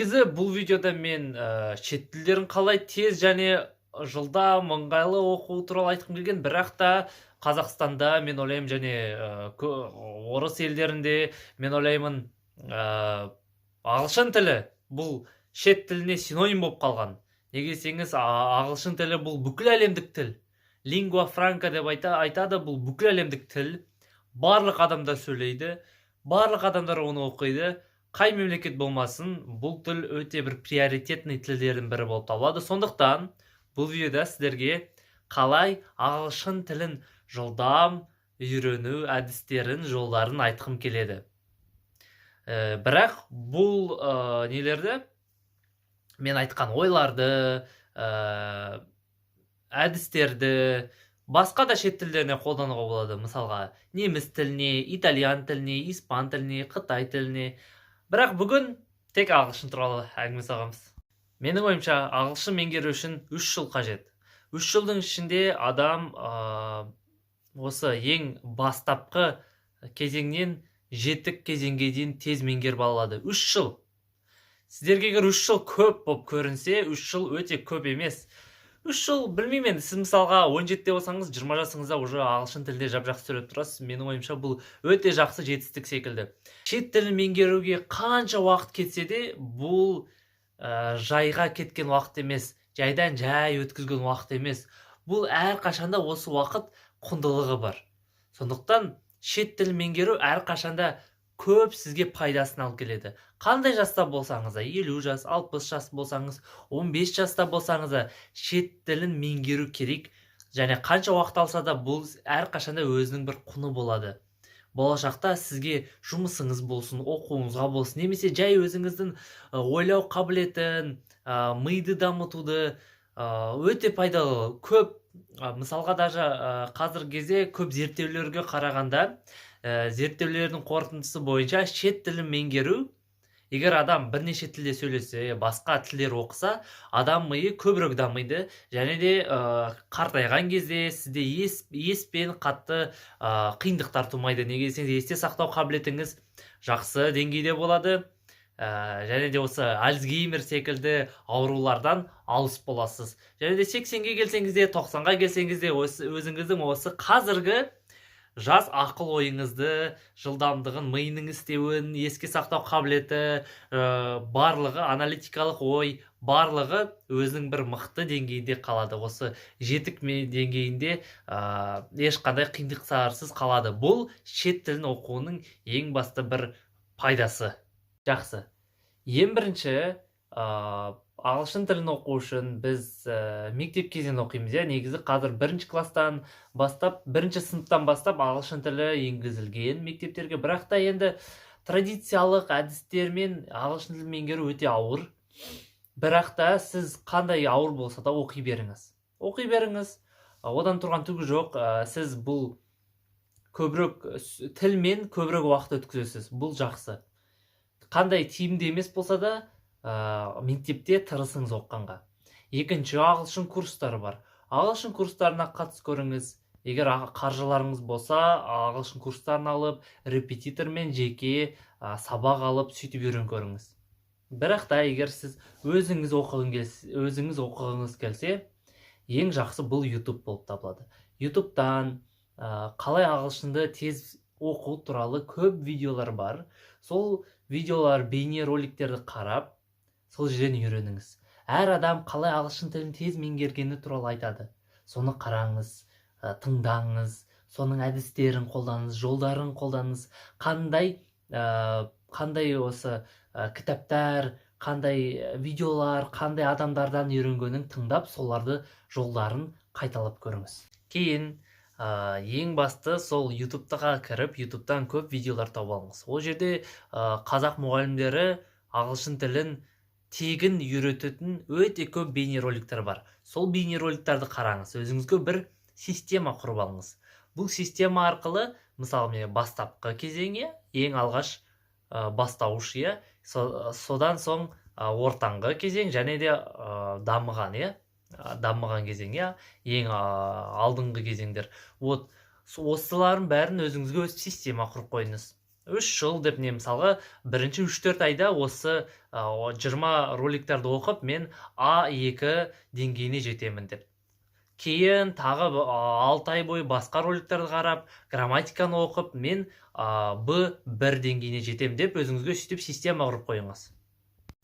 Негізі бұл видеода мен шет тілдерін қалай тез және жылдам ыңғайлы оқу туралы айтқым келген, бірақ та Қазақстанда мен ойлаймын және орыс елдерінде мен ойлаймын ағылшын тілі бұл шет тіліне синоним болып қалған. Неге десеңіз, ағылшын тілі бұл бүкіл әлемдік тіл. Лингва франка деп айтады, бұл бүкіл әлемдік тіл. Барлық адамдар сөйлейді, барлық адамдар оны оқиды. Қай мемлекет болмасын, бұл тіл өте бір приоритетный тілдердің бірі болып табылады. Сондықтан бұл видеода сіздерге қалай ағылшын тілін жылдам үйрену әдістерін, жолдарын айтқым келеді. Бірақ бұл нелерді, мен айтқан ойларды, әдістерді басқа да шет тілдеріне қолдануға болады. Мысалға, неміс тіліне, итальян тіліне, испан тіліне, қытай тіліне. Бірақ бүгін тек ағылшын туралы әңгіме саламыз. Менің ойымша, ағылшын меңгеру үшін 3 жыл қажет. 3 жылдың ішінде адам осы ең бастапқы кезеңнен жетік кезеңге дейін тез меңгеріп алады. 3 жыл. Сіздерге егер 3 жыл көп болып көрінсе, 3 жыл өте көп емес. 3 жыл білмеймін, сіз мысалға 17-те болсаңыз, 20 жасыңызда уже ағылшын тілде жап-жақсы сөйлеп тұрасыз. Менің ойымша, бұл өте жақсы жетістік секілді. Шет тілін меңгеруге қанша уақыт кетсе де, бұл жайға кеткен уақыт емес, жайдан жай өткізген уақыт емес. Бұл әрқашанда осы уақыт құндылығы бар. Сондықтан шет тілін меңгеру әрқашанда көп сізге пайдасын алып келеді. Қандай жаста болсаңыз да, 50 жас, 60 жас болсаңыз, 15 жаста болсаңыз да, шет тілін меңгеру керек. Және қанша уақыт алса да, бұл әрқашанда өзінің бір құны болады. Болашақта сізге жұмысыңыз болсын, оқуыңызға болсын, немесе жай өзіңіздің ойлау қабілетін, миды дамытуды өте пайдалы. Көп, мысалға даже қазіргі кезде көп зерттеулерге қарағанда, зерттеулердің қорытындысы бойынша шет тілін меңгеру, егер адам бірнеше тілде сөйлесе, басқа тілдер оқыса, адам миы көбірек дамиды, және де қартайған кезде сізде ес пен қатты қиындықтар тумайды. Неге десеңіз, есте сақтау қабілетіңіз жақсы деңгейде болады, және де осы Альцгеймер секілді аурулардан алыс боласыз. Және де 80-ге келсеңіз де, 90-ға келсеңіз де, өзіңіздің осы қазіргі жас ақыл ойыңызды, жылдамдығын, миының істеуін, еске сақтау қабілеті, барлығы, аналитикалық ой, барлығы өзінің бір мықты деңгейінде қалады. Осы жетік деңгейінде ешқандай қиындықсыз қалады. Бұл шет тілін оқуының ең басты бір пайдасы. Жақсы. Ең бірінші, ағылшын тілін оқу үшін біз мектеп кезінен оқимыз. Негізі қазір 1-ші класстан бастап, 1-ші сыныптан бастап ағылшын тілі енгізілген мектептерге. Бірақ та енді традициялық әдістермен ағылшын тілін меңгеру өте ауыр. Бірақ та сіз қандай ауыр болса да оқи беріңіз. Оқи беріңіз. Одан тұрған түгі жоқ. Сіз бұл көбірек тілмен көбірек уақыт өткізесіз. Бұл жақсы. Қандай тиімді емес болса да, мектепте тырысыңыз оққанға. Екінші, ағылшын курстары бар. Ағылшын курстарына қатысып көріңіз. Егер қаржыларыңыз болса, ағылшын курстарын алып, репетитормен жеке сабақ алып, сөйтіп үйреніп көріңіз. Бірақ та егер сіз өзіңіз оқығыңыз келсе, ең жақсы бұл YouTube болып табылады. YouTube'дан қалай ағылшынды тез оқу туралы көп видеолар бар. Сол видеолар, бейне роликтерді қарап, сол жерден үйреніңіз. Әр адам қалай ағылшын тілін тез меңгергені туралы айтады. Соны қараңыз, тыңдаңыз, соның әдістерін қолданыңыз, жолдарын қолданыңыз. Қандай осы кітаптар, қандай видеолар, қандай адамдардан үйренгенін тыңдап, соларды жолдарын қайталап көріңіз. Кейін ең басты сол YouTube-ға кіріп, YouTube-тан көп видеолар тауып алыңыз. Ол жерде қазақ мұғалімдері ағылшын тілін тегін үйрететін өте көп бейнероликтер бар. Сол бейнероликтерді қараңыз, өзіңізге бір система құрып алыңыз. Бұл система арқылы, мысалы, бастапқы кезеңе, ең алғаш бастауыш, содан соң ортаңғы кезең, және де дамыған кезең, ең алдыңғы кезеңдер. Осылардың бәрін өзіңізге өз система құрып қойыңыз. 3 жыл деп не мысалға бірінші 3-4 айда осы 20 роликтерді оқып мен А2 деңгейіне жетемін деп. Кейін тағы 6 ай бойы басқа роликтерді қарап, грамматиканы оқып, мен Б1 деңгейіне жетем деп өзіңізге сөйтіп система құрып қойыңыз.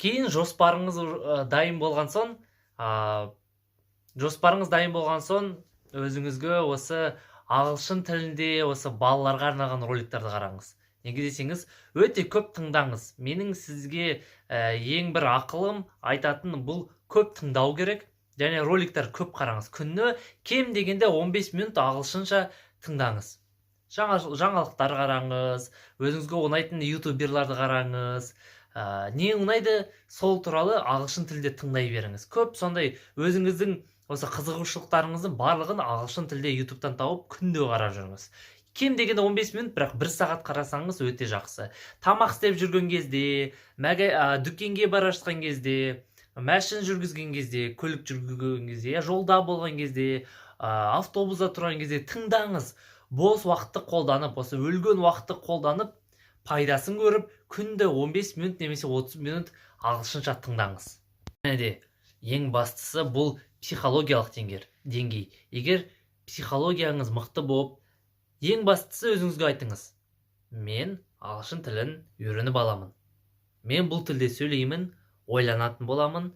Кейін жоспарыңыз дайын болған соң, өзіңізге осы ағылшын тілінде осы балаларға арналған роликтерді қараңыз. Неге десеңіз, өте көп тыңдаңыз. Менің сізге ең бір ақылым айтатын бұл көп тыңдау керек. Және роликтер көп қараңыз. Күніне кем дегенде 15 минут ағылшынша тыңдаңыз. Жаңалықтар қараңыз, өзіңізге ұнайтын ютуберларды қараңыз. Не ұнайды, сол туралы ағылшын тілде тыңдай беріңіз. Көп сондай өзіңіздің осы қызығушылықтарыңыздың барлығын ағылшын тілде ютубтан тауып күнде қарап жүріңіз. Кем дегенде 15 минут, бірақ 1 сағат қарасаңыз өте жақсы. Тамақ істеп жүрген кезде, дүкенге бара жатқан кезде, машина жүргізген кезде, көлік жүргізген кезде, жолда болған кезде, автобуста тұрған кезде тыңдаңыз. Бос уақытты қолданып, осы өлген уақытты қолданып, пайдасын көріп, күнде 15 минут немесе 30 минут ағылшынша тыңдаңыз. Және де ең бастысы бұл психологиялық деңгей. Егер психологияңыз мықты болып, ең бастысы өзіңізге айтыңыз: мен ағылшын тілін үйреніп аламын. Мен бұл тілде сөйлеймін, ойланатын боламын.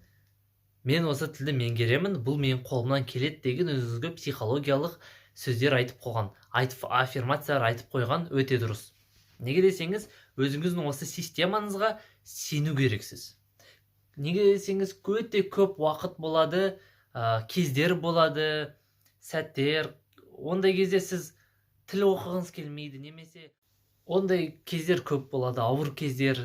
Мен осы тілді меңгеремін, бұл менің қолымнан келеді деген өзіңізге психологиялық сөздер айтып қойған, аффирмациялар айтып қойған өте дұрыс. Неге десеңіз, өзіңіздің осы системаңызға сену керексіз. Неге десеңіз, өте көп уақыт болады, кездер болады, сәттер. Ондай кезде сіз тіл оқығыңыз келмейді, немесе ондай кездер көп болады, ауыр кездер.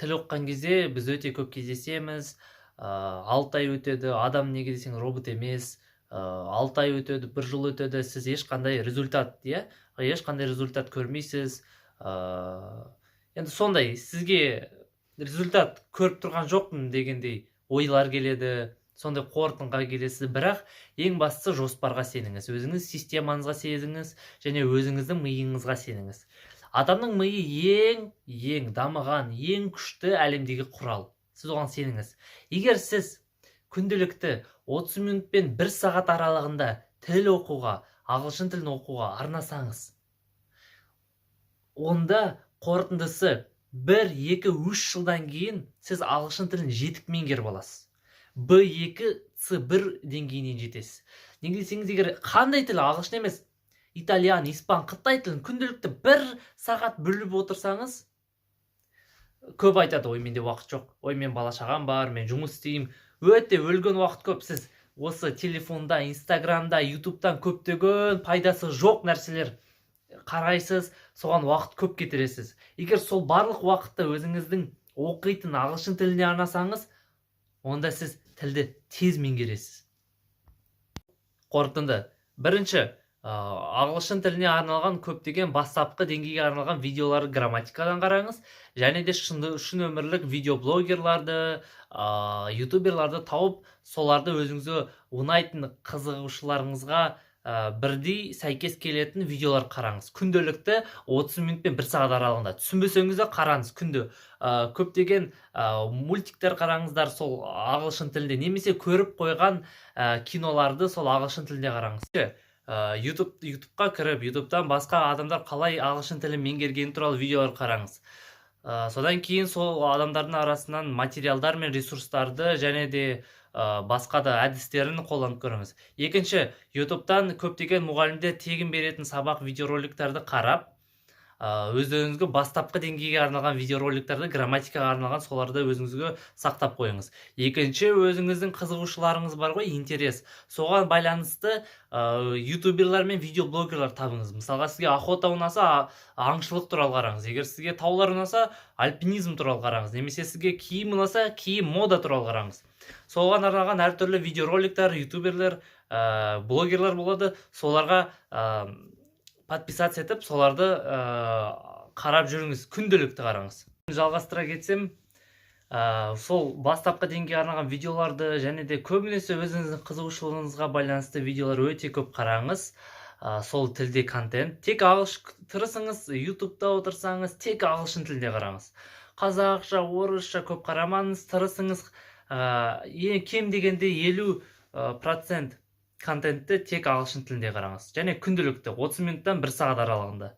Тіл оқыған кезде біз өте көп кездесеміз. 6 ай өтеді, адам неге десең робот емес. 6 ай өтеді, 1 жыл өтеді, сіз ешқандай результат көрмейсіз. Енді сондай, сізге результат көріп тұрған жоқпын дегендей ойлар келеді, сондай қорытындыға келесіз. Бірақ ең бастысы жоспарға сеніңіз, өзіңіз системаңызға сеніңіз, және өзіңіздің миыңызға сеніңіз. Адамның миы ең дамыған, ең күшті әлемдегі құрал. Сіз оған сеніңіз. Егер сіз күнделікті 30 минут пен 1 сағат аралығында тіл оқуға, ағылшын тілін оқуға арнасаңыз, онда қорытындысы 1, 2, 3 жылдан кейін сіз ағылшын тілін жетік меңгеріп аласыз. B2, C1 деңгейіне жетесіз. Неге десеңіз, егер қандай тіл, ағылшын емес, итальян, испан, қытай тілін күнделікті 1 сағат бөліп отырсаңыз, көп айтады: ой, менде уақыт жоқ, ой, мен бала шағам бар, мен жұмыс істеймін. Өте өлген уақыт көп. Сіз осы телефонда, инстаграмда, ютубтан көптеген пайдасы жоқ нәрселер қарайсыз, соған уақыт көп кетіресіз. Егер сол барлық уақытты өзіңіздің оқитын ағылшын тіліне арнасаңыз, онда сіз тілді тез меңгересіз. Қорытынды: бірінші, ағылшын тіліне арналған көптеген бастапқы деңгейге арналған видеоларды грамматикадан қараңыз, және де шын өмірлік видеоблогерларды, ютуберларды тауып, соларды өзіңізге ұнайтын қызығушыларыңызға бірдей сәйкес келетін видеолар қараңыз. Күнделікті 30 минут пен 1 сағат аралығында. Түсінбесеңіз де қараңыз күнде. Көптеген мультиктер қараңыздар сол ағылшын тілінде, немесе көріп қойған киноларды сол ағылшын тілінде қараңыз. ютубқа кіріп, ютубтан басқа адамдар қалай ағылшын тілін меңгергені туралы видеолар қараңыз. Содан кейін сол адамдардың арасынан материалдар мен ресурстарды, және де басқа да әдістерін қолданып көріңіз. Екінші, ютубтан көптеген мұғалімдер тегін беретін сабақ видеороликтерді қарап, өздеріңізге бастапқы деңгейге арналған видеороликтерді, грамматикаға арналған, соларды өзіңізге сақтап қойыңыз. Екінші, өзіңіздің қызығушыларыңыз бар ғой, интерес. Соған байланысты ютуберлар мен видеоблогерлар табыңыз. Мысалға, сізге охота ұнаса, аңшылық туралы қараңыз. Егер сізге таулар ұнаса, альпинизм туралы қараңыз. Немесе сізге киім ұнаса, киім мода туралы қараңыз. Соған арналған әртүрлі видеороликтер, ютуберлер, блогерлар болады. Соларға подписаться етіп, соларды қарап жүріңіз, күнделікті қараңыз. Жалғастыра кетсем, сол бастапқы деңгейге арналған видеоларды, және де көбінесе өзіңіздің қызығушылығыңызға байланысты видеолар өте көп қараңыз. сол тілде контент. Тек тырысыңыз, YouTube'да отырсаңыз, тек ағылшын тілде қараңыз. Қазақша, орысша көп қарамаңыз, тырысыңыз, кем дегенде 50% контентті тек ағылшын тілінде қараңыз. Және күнделікті 30 минуттан 1 сағат аралығында.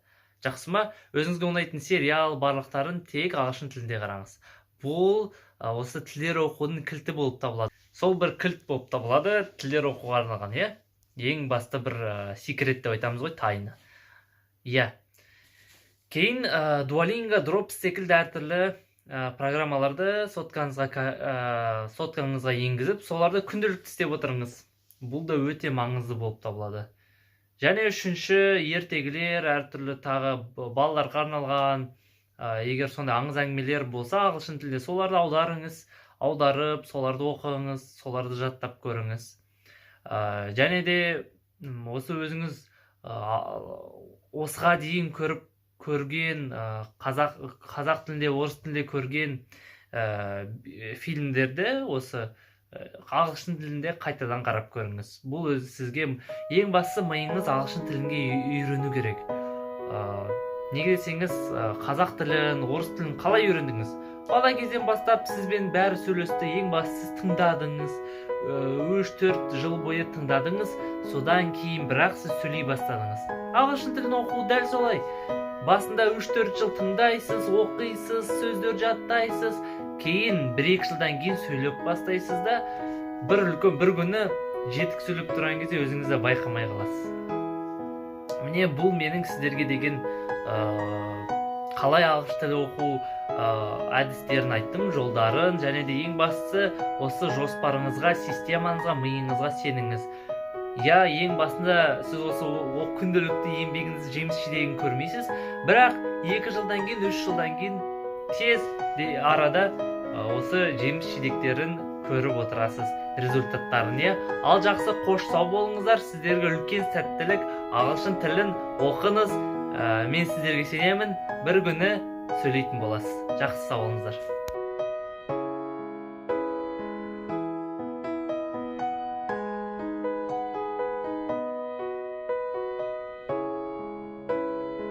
Жақсы ма? Өзіңізге ұнайтын сериал барлықтарын тек ағылшын тілінде қараңыз. Бұл осы тілдер оқудың кілті болып табылады. Сол бір кілт болып табылады тілдер оқуға арналған, иә? Ең басты бір секрет деп айтамыз ғой, тайны. Иә. Кейін Duolingo, Drops секілді әртүрлі программаларды соткаңызға енгізіп, соларды күнделікті істеп отырыңыз. Бұл да өте маңызды болып табылады. Және үшінші, ертегілер, әртүрлі тағы балаларға арналған, егер сондай аңыз әңгімелер болса ағылшын тілде, соларды аударып, соларды оқыңыз, соларды жаттап көріңіз. Және де осы өзіңіз осыға дейін көрген қазақ тілінде, орыс тілінде көрген фильмдерді осы ағылшын тілінде қайтадан қарап көріңіз. Бұл сізге ең бастысы миыңыз ағылшын тілінде үйрену керек. Неге десеңіз, қазақ тілін, орыс тілін қалай үйрендіңіз? Бала кезден бастап сізбен бәрі сөйлесті, ең бастысы тыңдадыңыз, 3-4 жыл бойы тыңдадыңыз, содан кейін бірақ сіз сөйлей бастадыңыз. Ағылшын тілін оқу дәл солай. Басында 3-4 жыл тыңдайсыз, оқисыз, сөздер жаттайсыз, кейін 1-2 жылдан кейін сөйлеп бастайсыз да, бір күні жетік сөйлеп тұрған кезде өзіңізді байқамай қаласыз. Міне бұл менің сіздерге деген қалай ағылшын тілі оқу әдістерін айттым, жолдарын, және де ең бастысы осы жоспарыңызға, системаңызға, миыңызға сеніңіз. Я, ең басында сіз осы күнделікті еңбегіңіз жеміс-жидегін көрмейсіз, бірақ 2 жылдан кейін, 3 жылдан кейін тез арада осы жеміс-жидектерін көріп отырасыз, результаттарын. Ал жақсы, қош сау болыңыздар, сіздерге үлкен сәттілік, ағылшын тілін оқыңыз. Мен сіздерге сенемін, бір күні сөйлейтін боласыз. Жақсы сау болыңыздар.